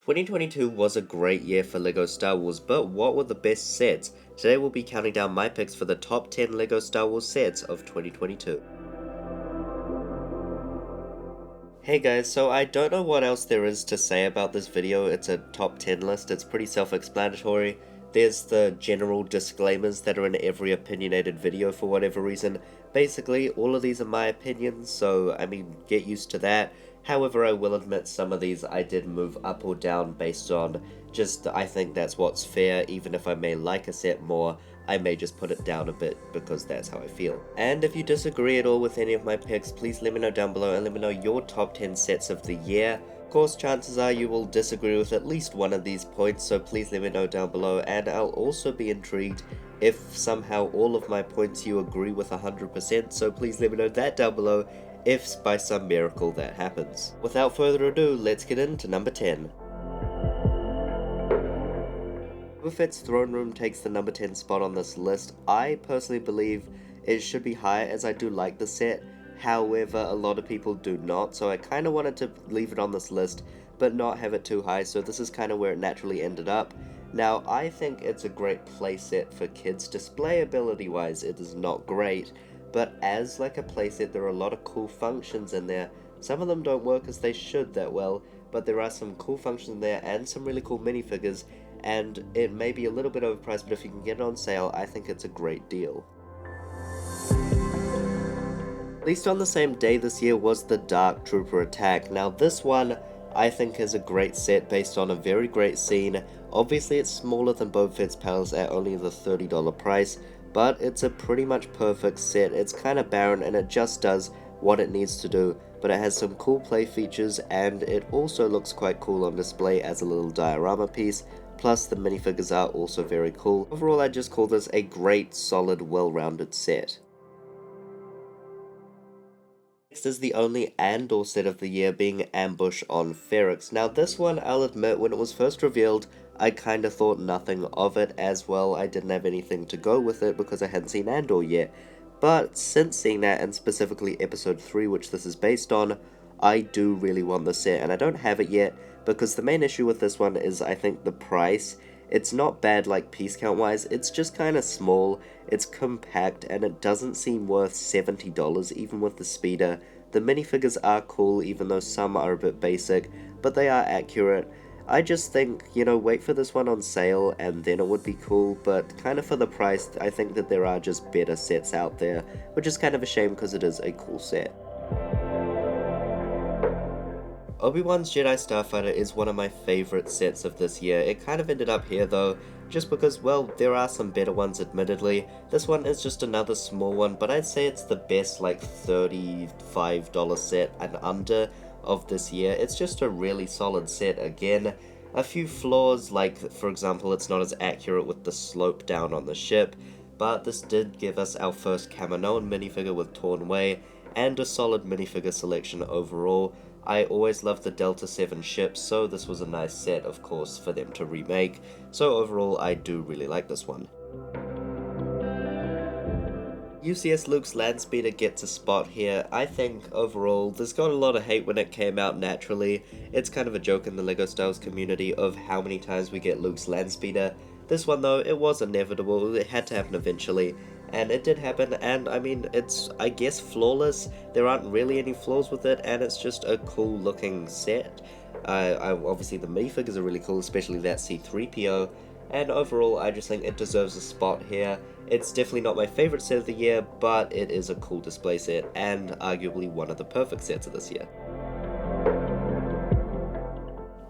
2022 was a great year for LEGO Star Wars, but what were the best sets? Today we'll be counting down my picks for the top 10 LEGO Star Wars sets of 2022. Hey guys, so I don't know what else there is to say about this video. It's a top 10 list, it's pretty self-explanatory. There's the general disclaimers that are in every opinionated video for whatever reason. Basically, all of these are my opinions, so I mean, get used to that. However, I will admit some of these I did move up or down based on just I think that's what's fair. Even if I may like a set more, I may just put it down a bit because that's how I feel. And if you disagree at all with any of my picks, please let me know down below and let me know your top 10 sets of the year. Of course, chances are you will disagree with at least one of these points, so please let me know down below, and I'll also be intrigued if somehow all of my points you agree with 100%, so please let me know that down below if by some miracle that happens. Without further ado, let's get into number 10. Boba Fett's throne room takes the number 10 spot on this list. I personally believe it should be higher as I do like the set. However, a lot of people do not, so I kind of wanted to leave it on this list, but not have it too high, so this is kind of where it naturally ended up. Now, I think it's a great playset for kids. Displayability-wise, it is not great, but as like a playset, there are a lot of cool functions in there. Some of them don't work as they should that well, but there are some cool functions in there and some really cool minifigures, and it may be a little bit overpriced, but if you can get it on sale, I think it's a great deal. Released on the same day this year was the Dark Trooper Attack. Now this one I think is a great set based on a very great scene. Obviously it's smaller than Boba Fett's Palace at only the $30 price, but it's a pretty much perfect set. It's kind of barren and it just does what it needs to do, but it has some cool play features and it also looks quite cool on display as a little diorama piece. Plus the minifigures are also very cool. Overall, I just call this a great, solid, well-rounded set. Next is the only Andor set of the year, being Ambush on Ferrix. Now this one, I'll admit, when it was first revealed, I kinda thought nothing of it. As well, I didn't have anything to go with it because I hadn't seen Andor yet. But since seeing that, and specifically episode 3, which this is based on, I do really want the set, and I don't have it yet, because the main issue with this one is I think the price. It's not bad like piece count wise, it's just kinda small, it's compact, and it doesn't seem worth $70 even with the speeder. The minifigures are cool even though some are a bit basic, but they are accurate. I just think, you know, wait for this one on sale and then it would be cool, but kind of for the price, I think that there are just better sets out there, which is kind of a shame because it is a cool set. Obi-Wan's Jedi Starfighter is one of my favorite sets of this year. It kind of ended up here though, just because, well, there are some better ones admittedly. This one is just another small one, but I'd say it's the best like $35 set and under of this year. It's just a really solid set. Again, a few flaws, like for example, it's not as accurate with the slope down on the ship, but this did give us our first Kaminoan minifigure with Torn Way, and a solid minifigure selection overall. I always loved the Delta 7 ships, so this was a nice set, of course, for them to remake. So overall, I do really like this one. UCS Luke's Landspeeder gets a spot here. I think, overall, this got a lot of hate when it came out naturally. It's kind of a joke in the LEGO Star Wars community of how many times we get Luke's Landspeeder. This one, though, it was inevitable. It had to happen eventually. And it did happen, and I mean, it's, I guess, flawless. There aren't really any flaws with it, and it's just a cool looking set. Obviously the minifigures are really cool, especially that C-3PO, and overall I just think it deserves a spot here. It's definitely not my favorite set of the year, but it is a cool display set, and arguably one of the perfect sets of this year.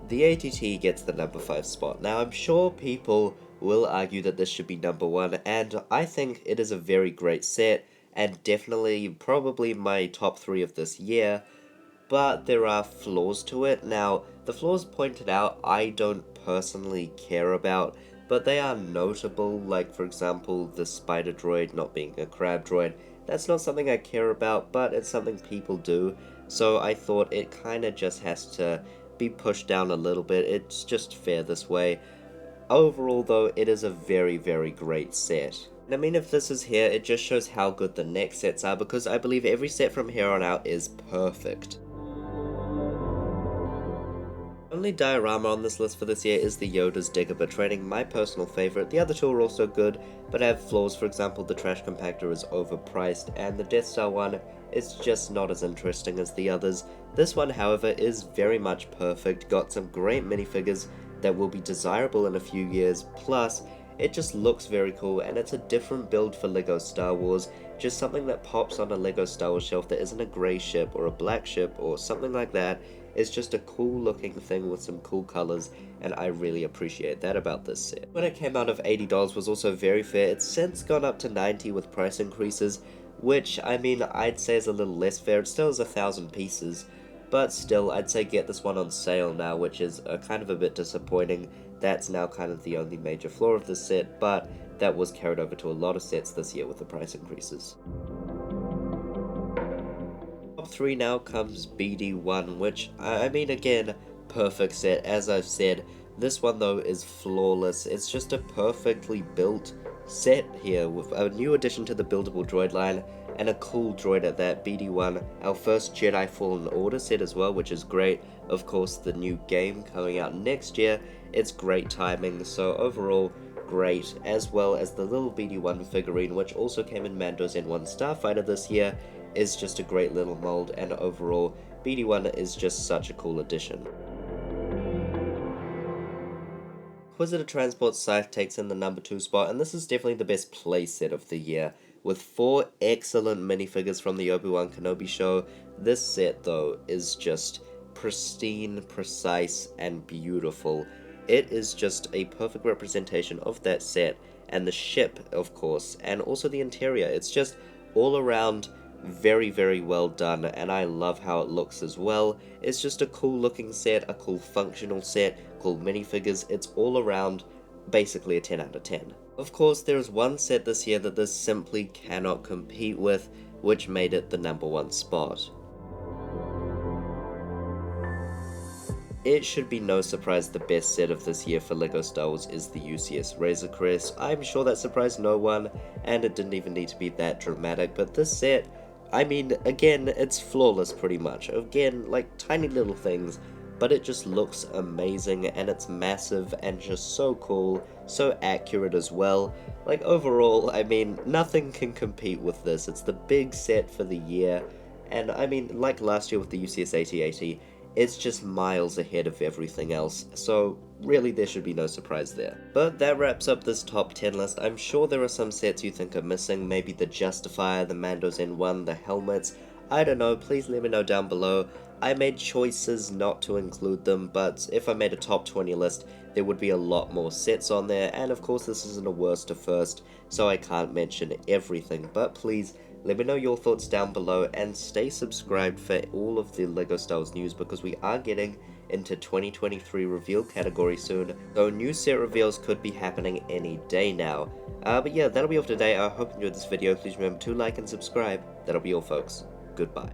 The ATT gets the number 5 spot. Now I'm sure people will argue that this should be number 1, and I think it is a very great set, and definitely probably my top 3 of this year, but there are flaws to it. Now, the flaws pointed out I don't personally care about, but they are notable, like for example the spider droid not being a crab droid. That's not something I care about, but it's something people do, so I thought it kinda just has to be pushed down a little bit. It's just fair this way. Overall though, it is a very, very great set. And I mean, if this is here, it just shows how good the next sets are, because I believe every set from here on out is perfect. Only diorama on this list for this year is the Yoda's Dagobah Training, my personal favorite. The other two are also good, but have flaws. For example, the Trash Compactor is overpriced, and the Death Star one is just not as interesting as the others. This one, however, is very much perfect, got some great minifigures that will be desirable in a few years, plus it just looks very cool, and it's a different build for LEGO Star Wars, just something that pops on a LEGO Star Wars shelf that isn't a grey ship or a black ship or something like that. It's just a cool looking thing with some cool colors, and I really appreciate that about this set. When it came out of $80 was also very fair. It's since gone up to $90 with price increases, which, I mean, I'd say is a little less fair. It still has 1,000 pieces, but still, I'd say get this one on sale now, which is kind of a bit disappointing. That's now kind of the only major flaw of this set, but that was carried over to a lot of sets this year with the price increases. Top 3 now comes BD1, which, I mean, again, perfect set. As I've said, this one though is flawless. It's just a perfectly built set here with a new addition to the buildable droid line and a cool droid at that. BD1, our first Jedi Fallen Order set as well, which is great. Of course, the new game coming out next year, it's great timing, so overall great, as well as the little BD1 figurine, which also came in Mando's N1 Starfighter this year, is just a great little mold, and overall BD1 is just such a cool addition. Inquisitor Transport Scythe takes in the number 2 spot, and this is definitely the best playset of the year. With 4 excellent minifigures from the Obi-Wan Kenobi show, this set though is just pristine, precise, and beautiful. It is just a perfect representation of that set, and the ship, of course, and also the interior. It's just all around very, very well done, and I love how it looks as well. It's just a cool looking set, a cool functional set, cool minifigures. It's all around basically a 10 out of 10. Of course, there is one set this year that this simply cannot compete with, which made it the number 1 spot. It should be no surprise the best set of this year for LEGO Star Wars is the UCS Razor Crest. I'm sure that surprised no one, and it didn't even need to be that dramatic, but this set, I mean, again, it's flawless pretty much. Again, like tiny little things, but it just looks amazing, and it's massive and just so cool, so accurate as well. Like overall, I mean, nothing can compete with this. It's the big set for the year, and I mean, like last year with the UCS AT-AT, it's just miles ahead of everything else, so really there should be no surprise there. But that wraps up this top 10 list. I'm sure there are some sets you think are missing, maybe the Justifier, the Mando's N1, the helmets. I don't know, please let me know down below. I made choices not to include them, but if I made a top 20 list, there would be a lot more sets on there, and of course this isn't a worst to first, so I can't mention everything, but please let me know your thoughts down below, and stay subscribed for all of the LEGO Star Wars news, because we are getting into 2023 reveal category soon, so new set reveals could be happening any day now. But yeah, that'll be all for today. I hope you enjoyed this video. Please remember to like and subscribe. That'll be all, folks. Goodbye.